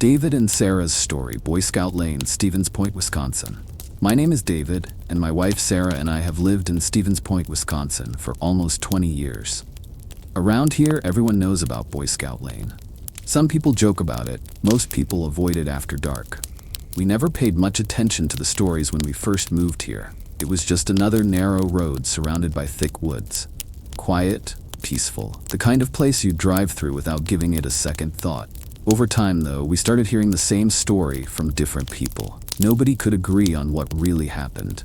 David and Sarah's story, Boy Scout Lane, Stevens Point, Wisconsin. My name is David, and my wife Sarah and I have lived in Stevens Point, Wisconsin for almost 20 years. Around here, everyone knows about Boy Scout Lane. Some people joke about it, most people avoid it after dark. We never paid much attention to the stories when we first moved here. It was just another narrow road surrounded by thick woods. Quiet, peaceful, the kind of place you'd drive through without giving it a second thought. Over time, though, we started hearing the same story from different people. Nobody could agree on what really happened.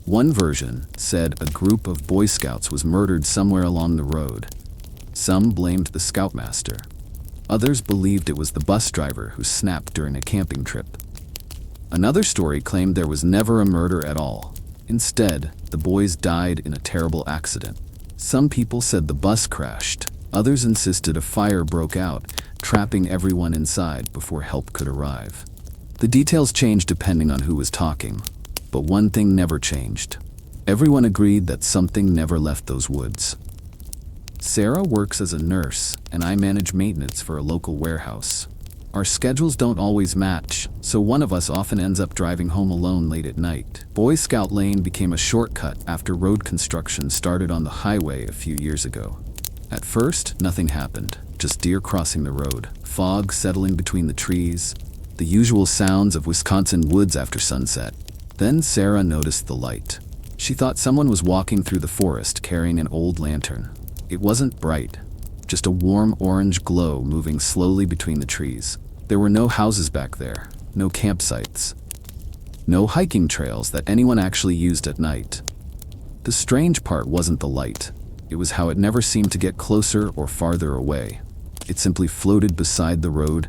One version said a group of Boy Scouts was murdered somewhere along the road. Some blamed the scoutmaster. Others believed it was the bus driver who snapped during a camping trip. Another story claimed there was never a murder at all. Instead, the boys died in a terrible accident. Some people said the bus crashed. Others insisted a fire broke out, trapping everyone inside before help could arrive. The details changed depending on who was talking, but one thing never changed. Everyone agreed that something never left those woods. Sarah works as a nurse, and I manage maintenance for a local warehouse. Our schedules don't always match, so one of us often ends up driving home alone late at night. Boy Scout Lane became a shortcut after road construction started on the highway a few years ago. At first, nothing happened, just deer crossing the road, fog settling between the trees, the usual sounds of Wisconsin woods after sunset. Then Sarah noticed the light. She thought someone was walking through the forest carrying an old lantern. It wasn't bright, just a warm orange glow moving slowly between the trees. There were no houses back there, no campsites, no hiking trails that anyone actually used at night. The strange part wasn't the light. It was how it never seemed to get closer or farther away. It simply floated beside the road,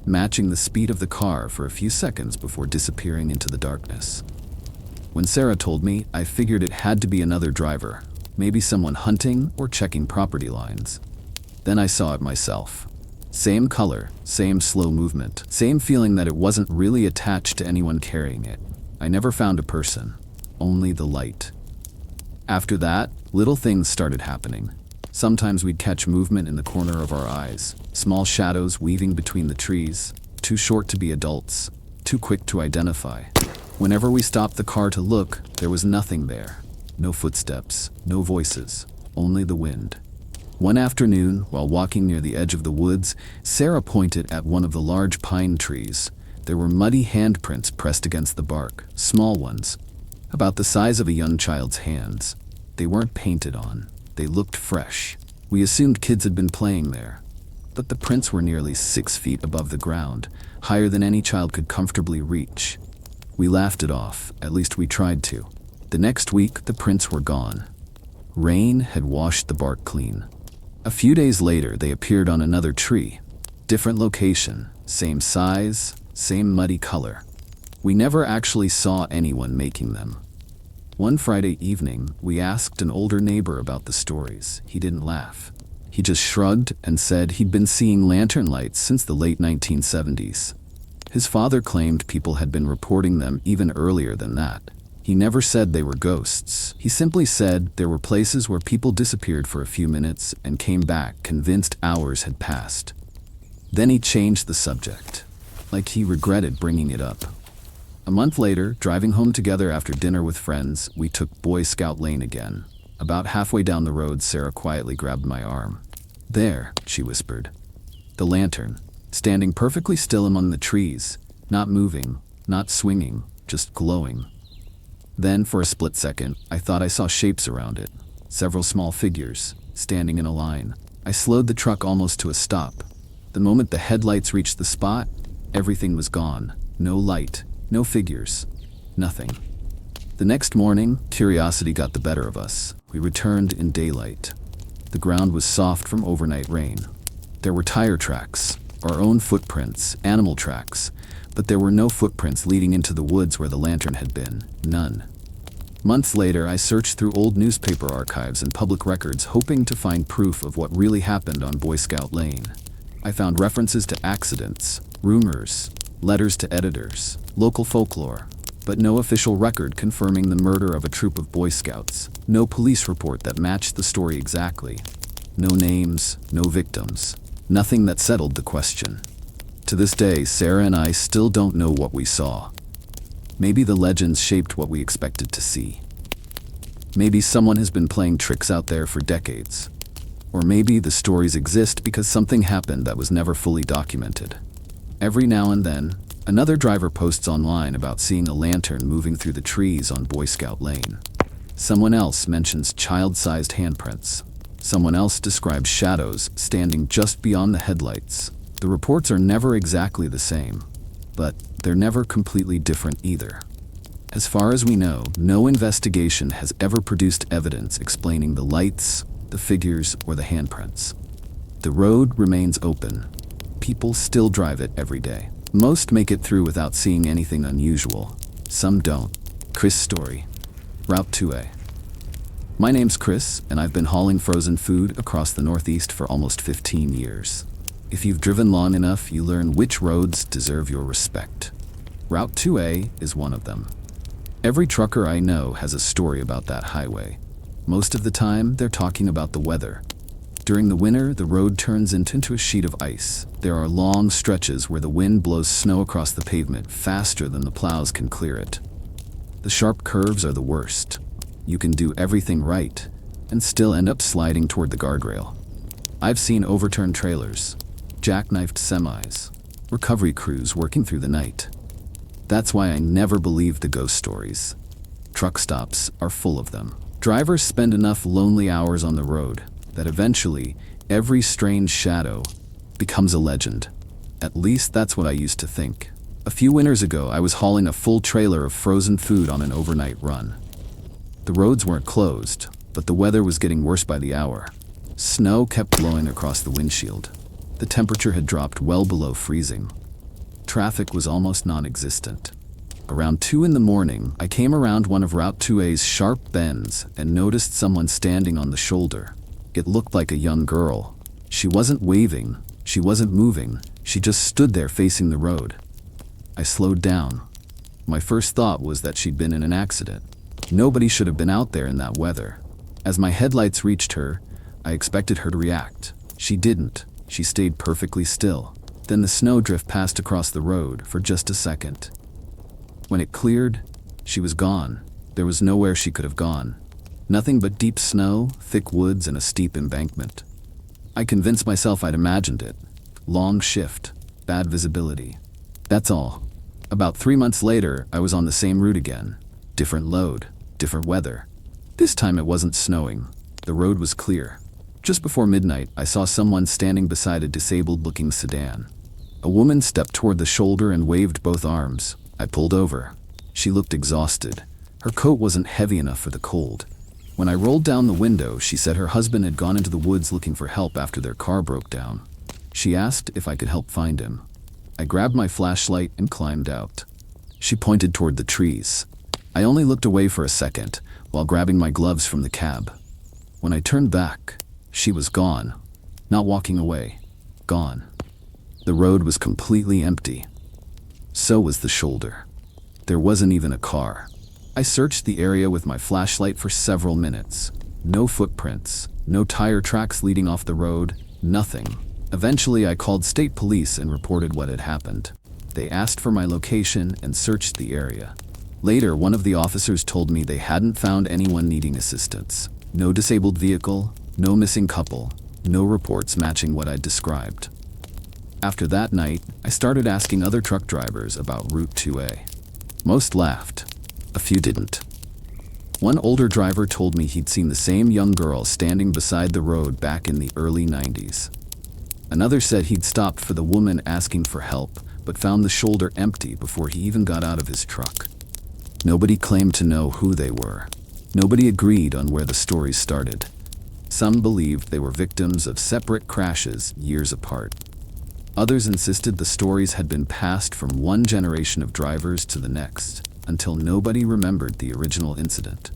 matching the speed of the car for a few seconds before disappearing into the darkness. When Sarah told me, I figured it had to be another driver, maybe someone hunting or checking property lines. Then I saw it myself. Same color, same slow movement, same feeling that it wasn't really attached to anyone carrying it. I never found a person, only the light. After that, little things started happening. Sometimes we'd catch movement in the corner of our eyes, small shadows weaving between the trees, too short to be adults, too quick to identify. Whenever we stopped the car to look, there was nothing there. No footsteps, no voices, only the wind. One afternoon, while walking near the edge of the woods, Sarah pointed at one of the large pine trees. There were muddy handprints pressed against the bark, small ones, about the size of a young child's hands. They weren't painted on. They looked fresh. We assumed kids had been playing there. But the prints were nearly 6 feet above the ground, higher than any child could comfortably reach. We laughed it off, at least we tried to. The next week, the prints were gone. Rain had washed the bark clean. A few days later, they appeared on another tree. Different location, same size, same muddy color. We never actually saw anyone making them. One Friday evening, we asked an older neighbor about the stories. He didn't laugh. He just shrugged and said he'd been seeing lantern lights since the late 1970s. His father claimed people had been reporting them even earlier than that. He never said they were ghosts. He simply said there were places where people disappeared for a few minutes and came back convinced hours had passed. Then he changed the subject, like he regretted bringing it up. A month later, driving home together after dinner with friends, we took Boy Scout Lane again. About halfway down the road, Sarah quietly grabbed my arm. "There," she whispered. The lantern, standing perfectly still among the trees, not moving, not swinging, just glowing. Then, for a split second, I thought I saw shapes around it. Several small figures, standing in a line. I slowed the truck almost to a stop. The moment the headlights reached the spot, everything was gone. No light, no figures, nothing. The next morning, curiosity got the better of us. We returned in daylight. The ground was soft from overnight rain. There were tire tracks, our own footprints, animal tracks, but there were no footprints leading into the woods where the lantern had been. None. Months later, I searched through old newspaper archives and public records, hoping to find proof of what really happened on Boy Scout Lane. I found references to accidents, rumors, letters to editors, local folklore, but no official record confirming the murder of a troop of Boy Scouts. No police report that matched the story exactly. No names, no victims. Nothing that settled the question. To this day, Sarah and I still don't know what we saw. Maybe the legends shaped what we expected to see. Maybe someone has been playing tricks out there for decades. Or maybe the stories exist because something happened that was never fully documented. Every now and then, another driver posts online about seeing a lantern moving through the trees on Boy Scout Lane. Someone else mentions child-sized handprints. Someone else describes shadows standing just beyond the headlights. The reports are never exactly the same, but they're never completely different either. As far as we know, no investigation has ever produced evidence explaining the lights, the figures, or the handprints. The road remains open. People still drive it every day. Most make it through without seeing anything unusual. Some don't. Chris' story. Route 2A. My name's Chris, and I've been hauling frozen food across the Northeast for almost 15 years. If you've driven long enough, you learn which roads deserve your respect. Route 2A is one of them. Every trucker I know has a story about that highway. Most of the time, they're talking about the weather. During the winter, the road turns into a sheet of ice. There are long stretches where the wind blows snow across the pavement faster than the plows can clear it. The sharp curves are the worst. You can do everything right and still end up sliding toward the guardrail. I've seen overturned trailers, jackknifed semis, recovery crews working through the night. That's why I never believe the ghost stories. Truck stops are full of them. Drivers spend enough lonely hours on the road that eventually every strange shadow becomes a legend. At least that's what I used to think. A few winters ago, I was hauling a full trailer of frozen food on an overnight run. The roads weren't closed, but the weather was getting worse by the hour. Snow kept blowing across the windshield. The temperature had dropped well below freezing. Traffic was almost non-existent. Around 2 in the morning, I came around one of Route 2A's sharp bends and noticed someone standing on the shoulder. It looked like a young girl. She wasn't waving, she wasn't moving, she just stood there facing the road. I slowed down. My first thought was that she'd been in an accident. Nobody should have been out there in that weather. As my headlights reached her, I expected her to react. She didn't. She stayed perfectly still. Then the snowdrift passed across the road for just a second. When it cleared, she was gone. There was nowhere she could have gone. Nothing but deep snow, thick woods, and a steep embankment. I convinced myself I'd imagined it. Long shift, bad visibility. That's all. About 3 months later, I was on the same route again. Different load, different weather. This time it wasn't snowing. The road was clear. Just before midnight, I saw someone standing beside a disabled-looking sedan. A woman stepped toward the shoulder and waved both arms. I pulled over. She looked exhausted. Her coat wasn't heavy enough for the cold. When I rolled down the window, she said her husband had gone into the woods looking for help after their car broke down. She asked if I could help find him. I grabbed my flashlight and climbed out. She pointed toward the trees. I only looked away for a second while grabbing my gloves from the cab. When I turned back, she was gone. Not walking away. Gone. The road was completely empty. So was the shoulder. There wasn't even a car. I searched the area with my flashlight for several minutes. No footprints, no tire tracks leading off the road, nothing. Eventually, I called state police and reported what had happened. They asked for my location and searched the area. Later, one of the officers told me they hadn't found anyone needing assistance. No disabled vehicle, no missing couple, no reports matching what I'd described. After that night, I started asking other truck drivers about Route 2A. Most laughed. A few didn't. One older driver told me he'd seen the same young girl standing beside the road back in the early 90s. Another said he'd stopped for the woman asking for help, but found the shoulder empty before he even got out of his truck. Nobody claimed to know who they were. Nobody agreed on where the stories started. Some believed they were victims of separate crashes years apart. Others insisted the stories had been passed from one generation of drivers to the next, until nobody remembered the original incident.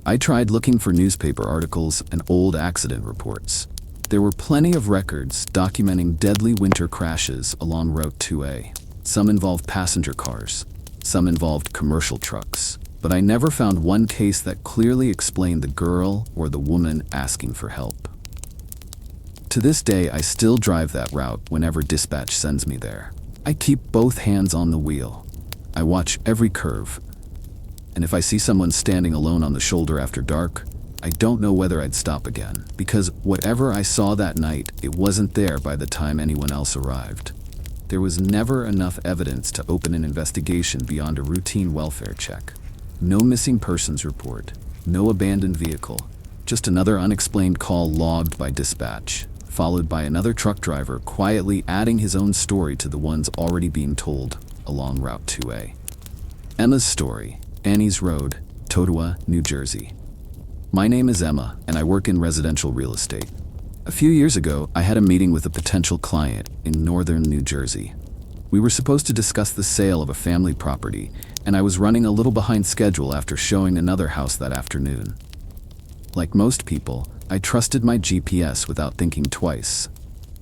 I tried looking for newspaper articles and old accident reports. There were plenty of records documenting deadly winter crashes along Route 2A. Some involved passenger cars, some involved commercial trucks, but I never found one case that clearly explained the girl or the woman asking for help. To this day, I still drive that route whenever dispatch sends me there. I keep both hands on the wheel. I watch every curve. And if I see someone standing alone on the shoulder after dark, I don't know whether I'd stop again, because whatever I saw that night, it wasn't there by the time anyone else arrived. There was never enough evidence to open an investigation beyond a routine welfare check. No missing persons report, no abandoned vehicle, just another unexplained call logged by dispatch, followed by another truck driver quietly adding his own story to the ones already being told along Route 2A. Emma's story, Annie's Road, Totowa, New Jersey. My name is Emma, and I work in residential real estate. A few years ago, I had a meeting with a potential client in northern New Jersey. We were supposed to discuss the sale of a family property, and I was running a little behind schedule after showing another house that afternoon. Like most people, I trusted my GPS without thinking twice.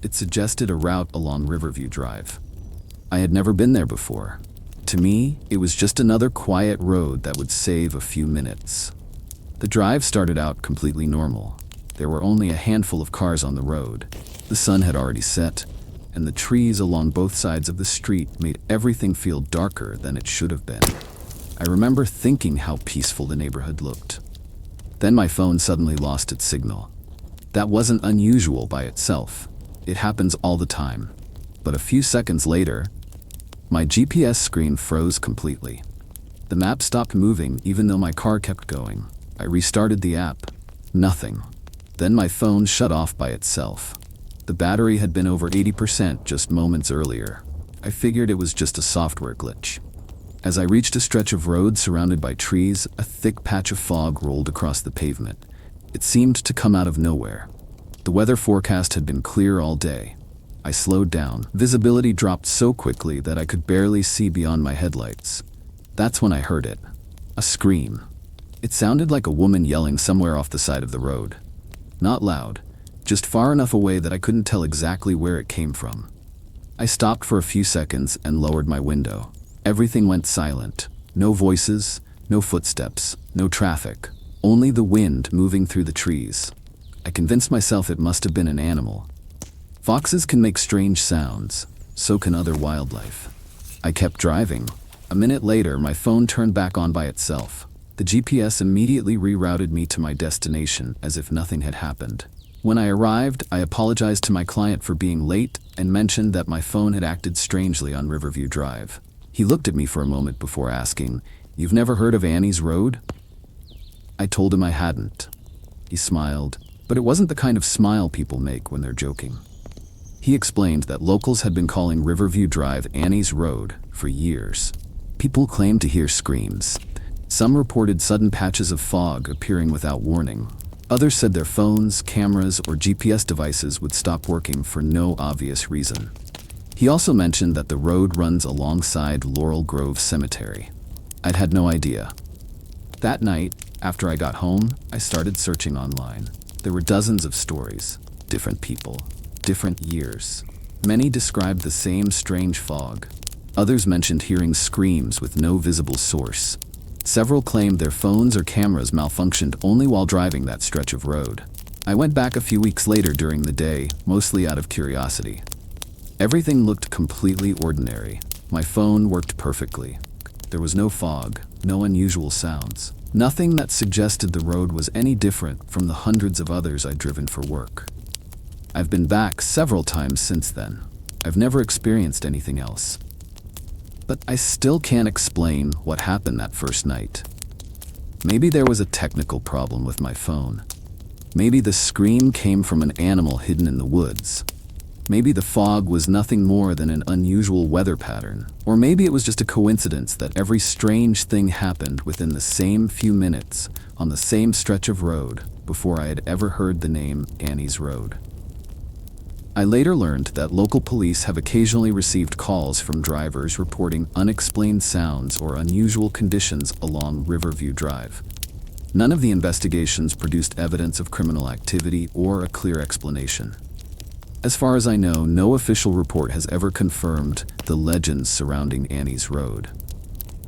It suggested a route along Riverview Drive. I had never been there before. To me, it was just another quiet road that would save a few minutes. The drive started out completely normal. There were only a handful of cars on the road. The sun had already set, and the trees along both sides of the street made everything feel darker than it should have been. I remember thinking how peaceful the neighborhood looked. Then my phone suddenly lost its signal. That wasn't unusual by itself. It happens all the time. But a few seconds later, my GPS screen froze completely. The map stopped moving even though my car kept going. I restarted the app. Nothing. Then my phone shut off by itself. The battery had been over 80% just moments earlier. I figured it was just a software glitch. As I reached a stretch of road surrounded by trees, a thick patch of fog rolled across the pavement. It seemed to come out of nowhere. The weather forecast had been clear all day. I slowed down. Visibility dropped so quickly that I could barely see beyond my headlights. That's when I heard it. A scream. It sounded like a woman yelling somewhere off the side of the road. Not loud, just far enough away that I couldn't tell exactly where it came from. I stopped for a few seconds and lowered my window. Everything went silent. No voices, no footsteps, no traffic. Only the wind moving through the trees. I convinced myself it must have been an animal. Foxes can make strange sounds. So can other wildlife. I kept driving. A minute later, my phone turned back on by itself. The GPS immediately rerouted me to my destination as if nothing had happened. When I arrived, I apologized to my client for being late and mentioned that my phone had acted strangely on Riverview Drive. He looked at me for a moment before asking, "You've never heard of Annie's Road?" I told him I hadn't. He smiled, but it wasn't the kind of smile people make when they're joking. He explained that locals had been calling Riverview Drive Annie's Road for years. People claimed to hear screams. Some reported sudden patches of fog appearing without warning. Others said their phones, cameras, or GPS devices would stop working for no obvious reason. He also mentioned that the road runs alongside Laurel Grove Cemetery. I'd had no idea. That night, after I got home, I started searching online. There were dozens of stories, different people, different years. Many described the same strange fog. Others mentioned hearing screams with no visible source. Several claimed their phones or cameras malfunctioned only while driving that stretch of road. I went back a few weeks later during the day, mostly out of curiosity. Everything looked completely ordinary. My phone worked perfectly. There was no fog, no unusual sounds. Nothing that suggested the road was any different from the hundreds of others I'd driven for work. I've been back several times since then. I've never experienced anything else. But I still can't explain what happened that first night. Maybe there was a technical problem with my phone. Maybe the scream came from an animal hidden in the woods. Maybe the fog was nothing more than an unusual weather pattern. Or maybe it was just a coincidence that every strange thing happened within the same few minutes on the same stretch of road before I had ever heard the name Annie's Road. I later learned that local police have occasionally received calls from drivers reporting unexplained sounds or unusual conditions along Riverview Drive. None of the investigations produced evidence of criminal activity or a clear explanation. As far as I know, no official report has ever confirmed the legends surrounding Annie's Road.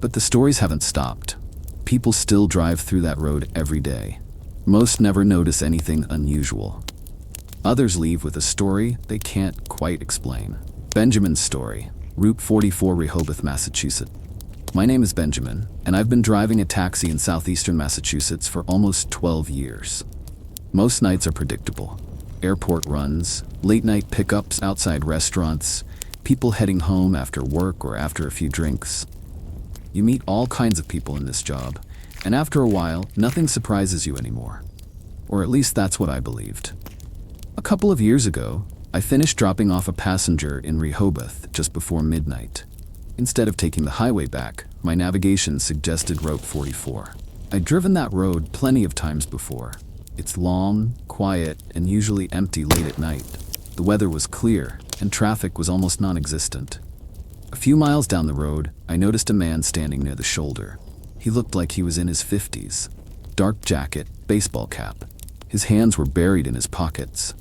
But the stories haven't stopped. People still drive through that road every day. Most never notice anything unusual. Others leave with a story they can't quite explain. Benjamin's story, Route 44, Rehoboth, Massachusetts. My name is Benjamin, and I've been driving a taxi in southeastern Massachusetts for almost 12 years. Most nights are predictable. Airport runs, late-night pickups outside restaurants, people heading home after work or after a few drinks. You meet all kinds of people in this job, and after a while, nothing surprises you anymore. Or at least that's what I believed. A couple of years ago, I finished dropping off a passenger in Rehoboth just before midnight. Instead of taking the highway back, my navigation suggested Route 44. I'd driven that road plenty of times before. It's long, quiet, and usually empty late at night. The weather was clear, and traffic was almost non-existent. A few miles down the road, I noticed a man standing near the shoulder. He looked like he was in his 50s. Dark jacket, baseball cap. His hands were buried in his pockets.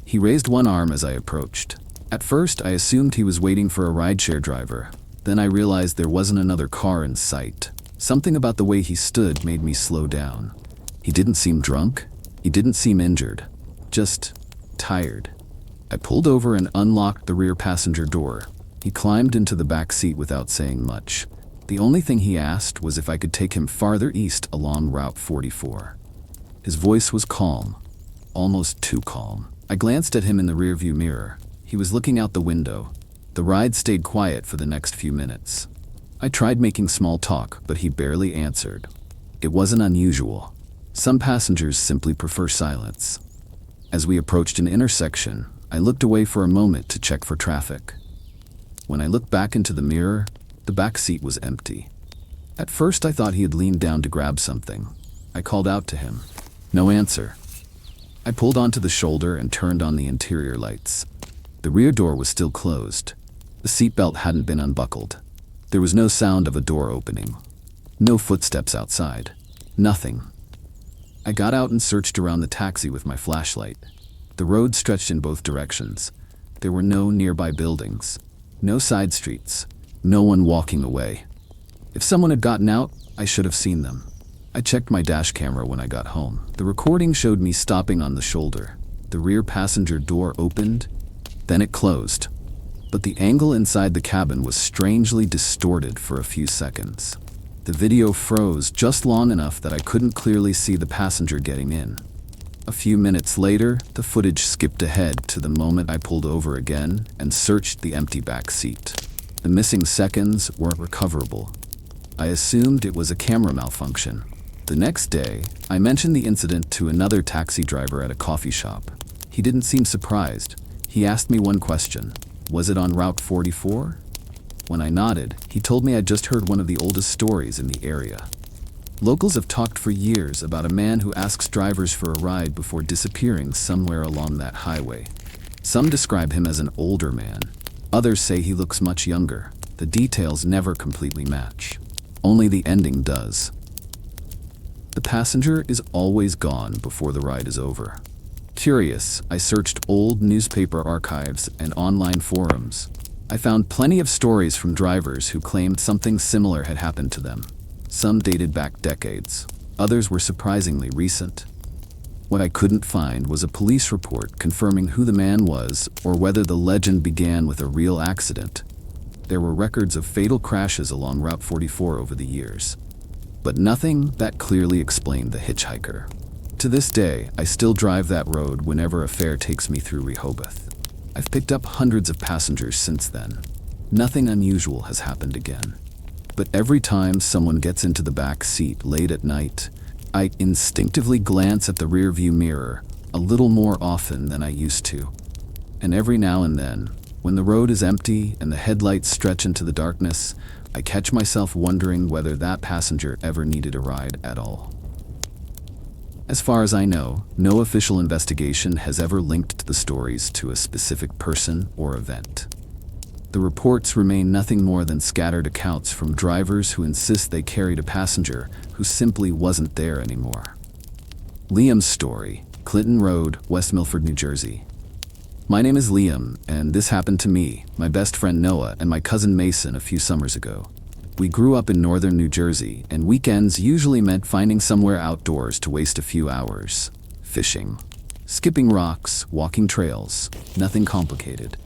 He raised one arm as I approached. At first, I assumed he was waiting for a rideshare driver. Then I realized there wasn't another car in sight. Something about the way he stood made me slow down. He didn't seem drunk. He didn't seem injured. Just tired. I pulled over and unlocked the rear passenger door. He climbed into the back seat without saying much. The only thing he asked was if I could take him farther east along Route 44. His voice was calm, almost too calm. I glanced at him in the rearview mirror. He was looking out the window. The ride stayed quiet for the next few minutes. I tried making small talk, but he barely answered. It wasn't unusual. Some passengers simply prefer silence. As we approached an intersection, I looked away for a moment to check for traffic. When I looked back into the mirror, the back seat was empty. At first, I thought he had leaned down to grab something. I called out to him. No answer. I pulled onto the shoulder and turned on the interior lights. The rear door was still closed. The seatbelt hadn't been unbuckled. There was no sound of a door opening. No footsteps outside. Nothing. I got out and searched around the taxi with my flashlight. The road stretched in both directions. There were no nearby buildings. No side streets. No one walking away. If someone had gotten out, I should have seen them. I checked my dash camera when I got home. The recording showed me stopping on the shoulder. The rear passenger door opened, then it closed. But the angle inside the cabin was strangely distorted for a few seconds. The video froze just long enough that I couldn't clearly see the passenger getting in. A few minutes later, the footage skipped ahead to the moment I pulled over again and searched the empty back seat. The missing seconds weren't recoverable. I assumed it was a camera malfunction. The next day, I mentioned the incident to another taxi driver at a coffee shop. He didn't seem surprised. He asked me one question. Was it on Route 44? When I nodded, he told me I'd just heard one of the oldest stories in the area. Locals have talked for years about a man who asks drivers for a ride before disappearing somewhere along that highway. Some describe him as an older man. Others say he looks much younger. The details never completely match. Only the ending does. The passenger is always gone before the ride is over. Curious, I searched old newspaper archives and online forums. I found plenty of stories from drivers who claimed something similar had happened to them. Some dated back decades. Others were surprisingly recent. What I couldn't find was a police report confirming who the man was or whether the legend began with a real accident. There were records of fatal crashes along Route 44 over the years, but nothing that clearly explained the hitchhiker. To this day, I still drive that road whenever a fare takes me through Rehoboth. I've picked up hundreds of passengers since then. Nothing unusual has happened again. But every time someone gets into the back seat late at night, I instinctively glance at the rearview mirror a little more often than I used to. And every now and then, when the road is empty and the headlights stretch into the darkness, I catch myself wondering whether that passenger ever needed a ride at all. As far as I know, no official investigation has ever linked the stories to a specific person or event. The reports remain nothing more than scattered accounts from drivers who insist they carried a passenger who simply wasn't there anymore. Liam's story, Clinton Road, West Milford, New Jersey. My name is Liam, and this happened to me, my best friend Noah, and my cousin Mason a few summers ago. We grew up in northern New Jersey, and weekends usually meant finding somewhere outdoors to waste a few hours. Fishing. Skipping rocks, walking trails, nothing complicated.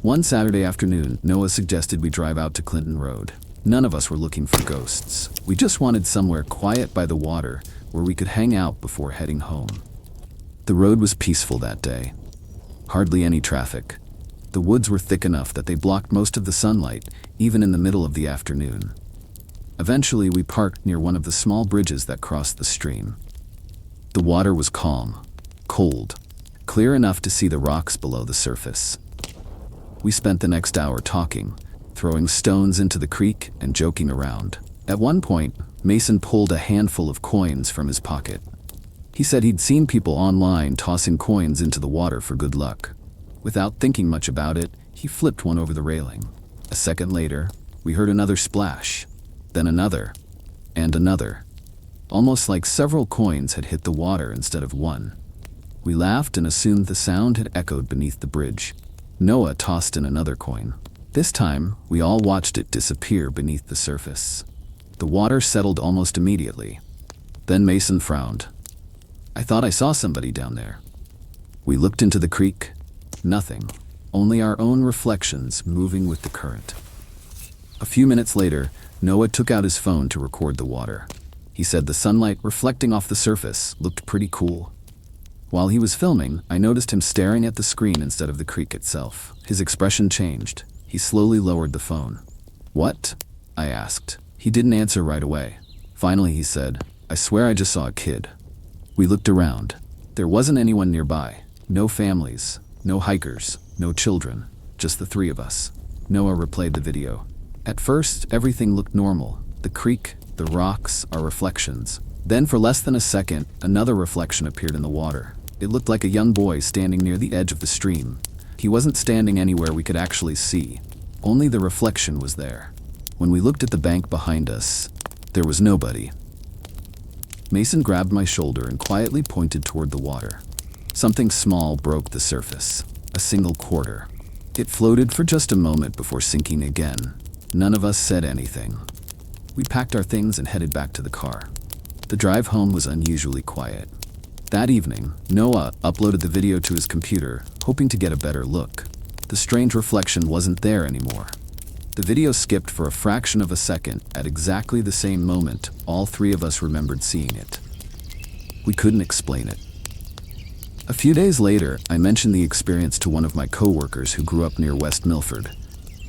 One Saturday afternoon, Noah suggested we drive out to Clinton Road. None of us were looking for ghosts. We just wanted somewhere quiet by the water where we could hang out before heading home. The road was peaceful that day. Hardly any traffic. The woods were thick enough that they blocked most of the sunlight, even in the middle of the afternoon. Eventually, we parked near one of the small bridges that crossed the stream. The water was calm, cold, clear enough to see the rocks below the surface. We spent the next hour talking, throwing stones into the creek and joking around. At one point, Mason pulled a handful of coins from his pocket. He said he'd seen people online tossing coins into the water for good luck. Without thinking much about it, he flipped one over the railing. A second later, we heard another splash, then another, and another. Almost like several coins had hit the water instead of one. We laughed and assumed the sound had echoed beneath the bridge. Noah tossed in another coin. This time, we all watched it disappear beneath the surface. The water settled almost immediately. Then Mason frowned. "I thought I saw somebody down there." We looked into the creek. Nothing. Only our own reflections moving with the current. A few minutes later, Noah took out his phone to record the water. He said the sunlight reflecting off the surface looked pretty cool. While he was filming, I noticed him staring at the screen instead of the creek itself. His expression changed. He slowly lowered the phone. "What?" I asked. He didn't answer right away. Finally he said, "I swear I just saw a kid." We looked around. There wasn't anyone nearby. No families, no hikers, no children, just the three of us. Noah replayed the video. At first, everything looked normal. The creek, the rocks, our reflections. Then for less than a second, another reflection appeared in the water. It looked like a young boy standing near the edge of the stream. He wasn't standing anywhere we could actually see. Only the reflection was there. When we looked at the bank behind us, there was nobody. Mason grabbed my shoulder and quietly pointed toward the water. Something small broke the surface. A single quarter. It floated for just a moment before sinking again. None of us said anything. We packed our things and headed back to the car. The drive home was unusually quiet. That evening, Noah uploaded the video to his computer, hoping to get a better look. The strange reflection wasn't there anymore. The video skipped for a fraction of a second. At exactly the same moment, all three of us remembered seeing it. We couldn't explain it. A few days later, I mentioned the experience to one of my coworkers who grew up near West Milford.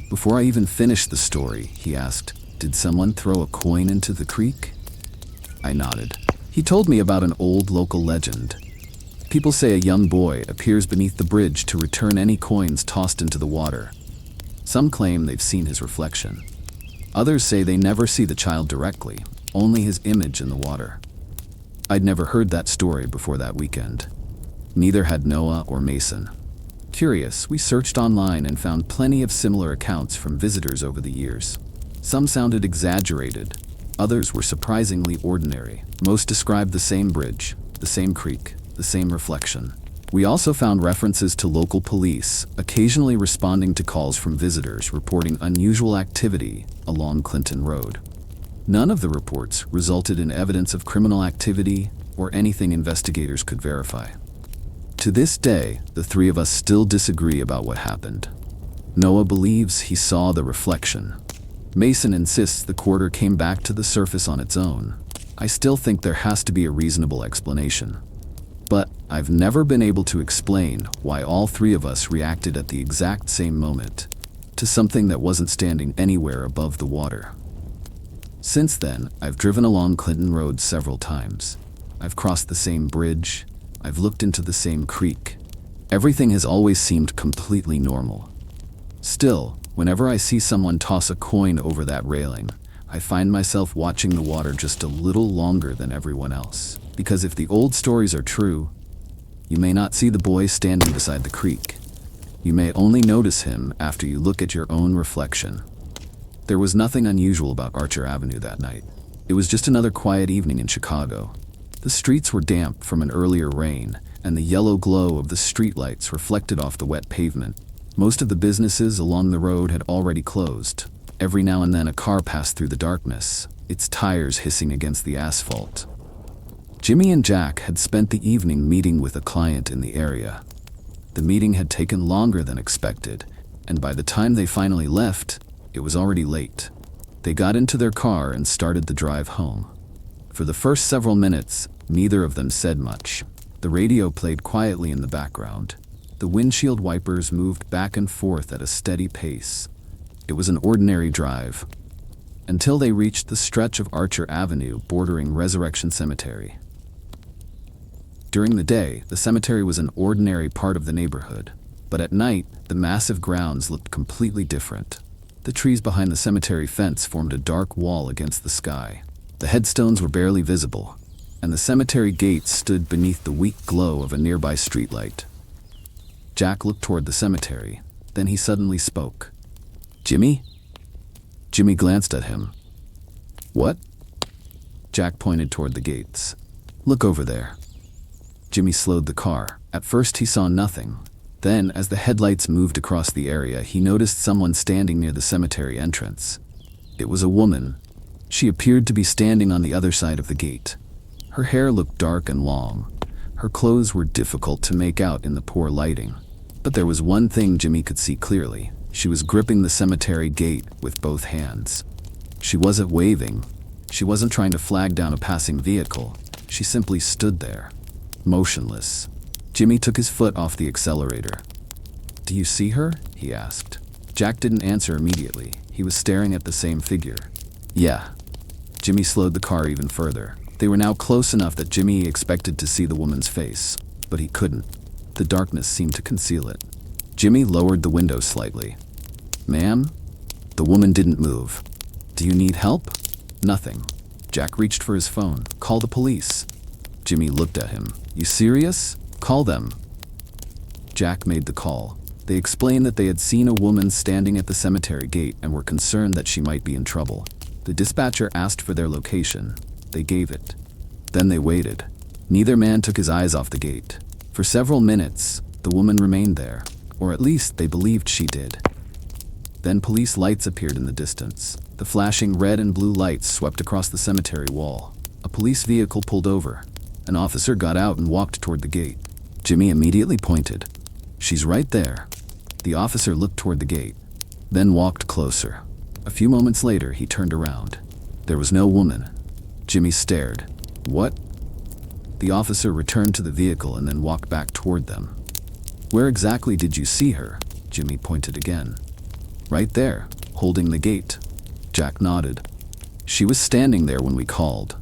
Before I even finished the story, he asked, "Did someone throw a coin into the creek?" I nodded. He told me about an old local legend. People say a young boy appears beneath the bridge to return any coins tossed into the water. Some claim they've seen his reflection. Others say they never see the child directly, only his image in the water. I'd never heard that story before that weekend. Neither had Noah or Mason. Curious, we searched online and found plenty of similar accounts from visitors over the years. Some sounded exaggerated. Others were surprisingly ordinary. Most described the same bridge, the same creek, the same reflection. We also found references to local police, occasionally responding to calls from visitors reporting unusual activity along Clinton Road. None of the reports resulted in evidence of criminal activity or anything investigators could verify. To this day, the three of us still disagree about what happened. Noah believes he saw the reflection. Mason insists the quarter came back to the surface on its own. I still think there has to be a reasonable explanation. But I've never been able to explain why all three of us reacted at the exact same moment to something that wasn't standing anywhere above the water. Since then, I've driven along Clinton Road several times. I've crossed the same bridge. I've looked into the same creek. Everything has always seemed completely normal. Still, whenever I see someone toss a coin over that railing, I find myself watching the water just a little longer than everyone else. Because if the old stories are true, you may not see the boy standing beside the creek. You may only notice him after you look at your own reflection. There was nothing unusual about Archer Avenue that night. It was just another quiet evening in Chicago. The streets were damp from an earlier rain, and the yellow glow of the streetlights reflected off the wet pavement. Most of the businesses along the road had already closed. Every now and then a car passed through the darkness, its tires hissing against the asphalt. Jimmy and Jack had spent the evening meeting with a client in the area. The meeting had taken longer than expected, and by the time they finally left, it was already late. They got into their car and started the drive home. For the first several minutes, neither of them said much. The radio played quietly in the background. The windshield wipers moved back and forth at a steady pace. It was an ordinary drive, until they reached the stretch of Archer Avenue bordering Resurrection Cemetery. During the day, the cemetery was an ordinary part of the neighborhood, but at night, the massive grounds looked completely different. The trees behind the cemetery fence formed a dark wall against the sky. The headstones were barely visible, and the cemetery gates stood beneath the weak glow of a nearby streetlight. Jack looked toward the cemetery, then he suddenly spoke. "Jimmy?" Jimmy glanced at him. "What?" Jack pointed toward the gates. "Look over there." Jimmy slowed the car. At first he saw nothing. Then, as the headlights moved across the area, he noticed someone standing near the cemetery entrance. It was a woman. She appeared to be standing on the other side of the gate. Her hair looked dark and long. Her clothes were difficult to make out in the poor lighting. But there was one thing Jimmy could see clearly. She was gripping the cemetery gate with both hands. She wasn't waving. She wasn't trying to flag down a passing vehicle. She simply stood there, motionless. Jimmy took his foot off the accelerator. "Do you see her?" he asked. Jack didn't answer immediately. He was staring at the same figure. "Yeah." Jimmy slowed the car even further. They were now close enough that Jimmy expected to see the woman's face, but he couldn't. The darkness seemed to conceal it. Jimmy lowered the window slightly. "Ma'am?" The woman didn't move. "Do you need help?" "Nothing." Jack reached for his phone. "Call the police." Jimmy looked at him. "You serious? Call them." Jack made the call. They explained that they had seen a woman standing at the cemetery gate and were concerned that she might be in trouble. The dispatcher asked for their location. They gave it. Then they waited. Neither man took his eyes off the gate. For several minutes, the woman remained there, or at least they believed she did. Then police lights appeared in the distance. The flashing red and blue lights swept across the cemetery wall. A police vehicle pulled over. An officer got out and walked toward the gate. Jimmy immediately pointed. "She's right there." The officer looked toward the gate, then walked closer. A few moments later, he turned around. There was no woman. Jimmy stared. "What?" The officer returned to the vehicle and then walked back toward them. "Where exactly did you see her?" Jimmy pointed again. "Right there, holding the gate." Jack nodded. "She was standing there when we called."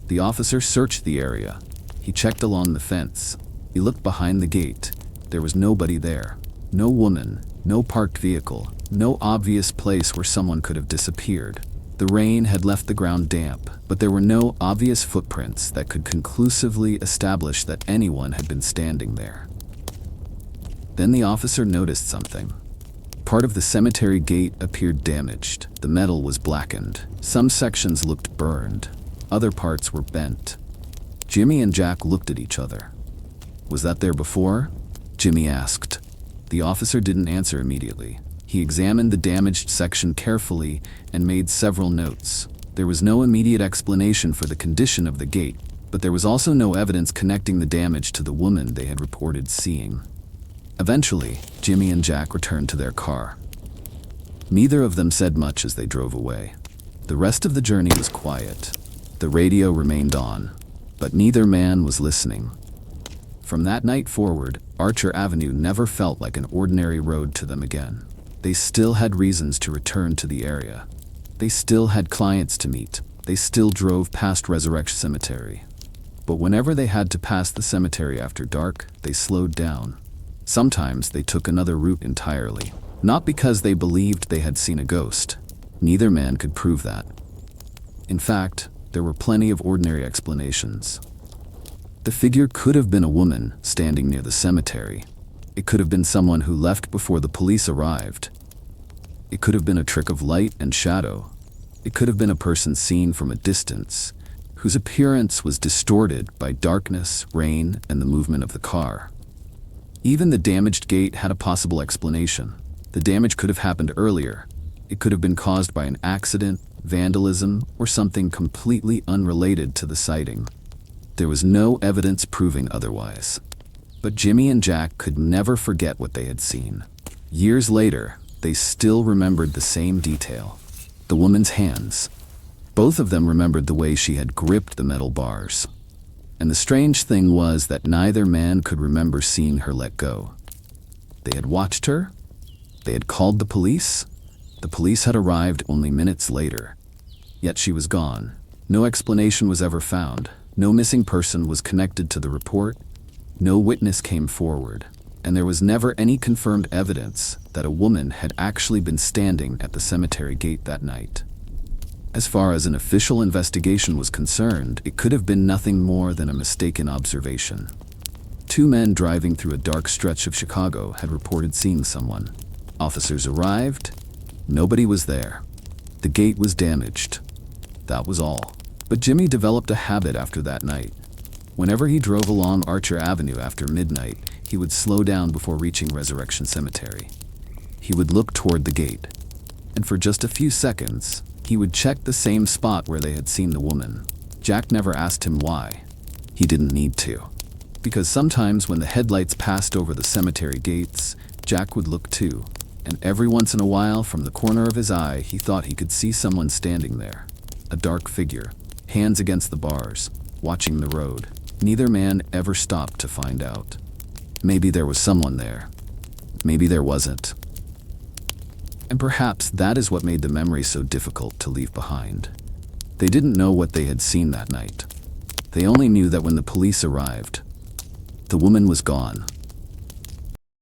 The officer searched the area. He checked along the fence. He looked behind the gate. There was nobody there. No woman, no parked vehicle, no obvious place where someone could have disappeared. The rain had left the ground damp, but there were no obvious footprints that could conclusively establish that anyone had been standing there. Then the officer noticed something. Part of the cemetery gate appeared damaged. The metal was blackened. Some sections looked burned. Other parts were bent. Jimmy and Jack looked at each other. "Was that there before?" Jimmy asked. The officer didn't answer immediately. He examined the damaged section carefully and made several notes. There was no immediate explanation for the condition of the gate, but there was also no evidence connecting the damage to the woman they had reported seeing. Eventually, Jimmy and Jack returned to their car. Neither of them said much as they drove away. The rest of the journey was quiet. The radio remained on, but neither man was listening. From that night forward, Archer Avenue never felt like an ordinary road to them again. They still had reasons to return to the area. They still had clients to meet. They still drove past Resurrection Cemetery. But whenever they had to pass the cemetery after dark, they slowed down. Sometimes they took another route entirely. Not because they believed they had seen a ghost. Neither man could prove that. In fact, there were plenty of ordinary explanations. The figure could have been a woman standing near the cemetery. It could have been someone who left before the police arrived. It could have been a trick of light and shadow. It could have been a person seen from a distance, whose appearance was distorted by darkness, rain, and the movement of the car. Even the damaged gate had a possible explanation. The damage could have happened earlier. It could have been caused by an accident, vandalism, or something completely unrelated to the sighting. There was no evidence proving otherwise. But Jimmy and Jack could never forget what they had seen. Years later, they still remembered the same detail: the woman's hands. Both of them remembered the way she had gripped the metal bars. And the strange thing was that neither man could remember seeing her let go. They had watched her. They had called the police. The police had arrived only minutes later. Yet she was gone. No explanation was ever found. No missing person was connected to the report. No witness came forward. And there was never any confirmed evidence that a woman had actually been standing at the cemetery gate that night. As far as an official investigation was concerned, it could have been nothing more than a mistaken observation. Two men driving through a dark stretch of Chicago had reported seeing someone. Officers arrived. Nobody was there. The gate was damaged. That was all. But Jimmy developed a habit after that night. Whenever he drove along Archer Avenue after midnight, he would slow down before reaching Resurrection Cemetery. He would look toward the gate, and for just a few seconds, he would check the same spot where they had seen the woman. Jack never asked him why. He didn't need to. Because sometimes when the headlights passed over the cemetery gates, Jack would look too, and every once in a while, from the corner of his eye, he thought he could see someone standing there. A dark figure, hands against the bars, watching the road. Neither man ever stopped to find out. Maybe there was someone there. Maybe there wasn't. And perhaps that is what made the memory so difficult to leave behind. They didn't know what they had seen that night. They only knew that when the police arrived, the woman was gone.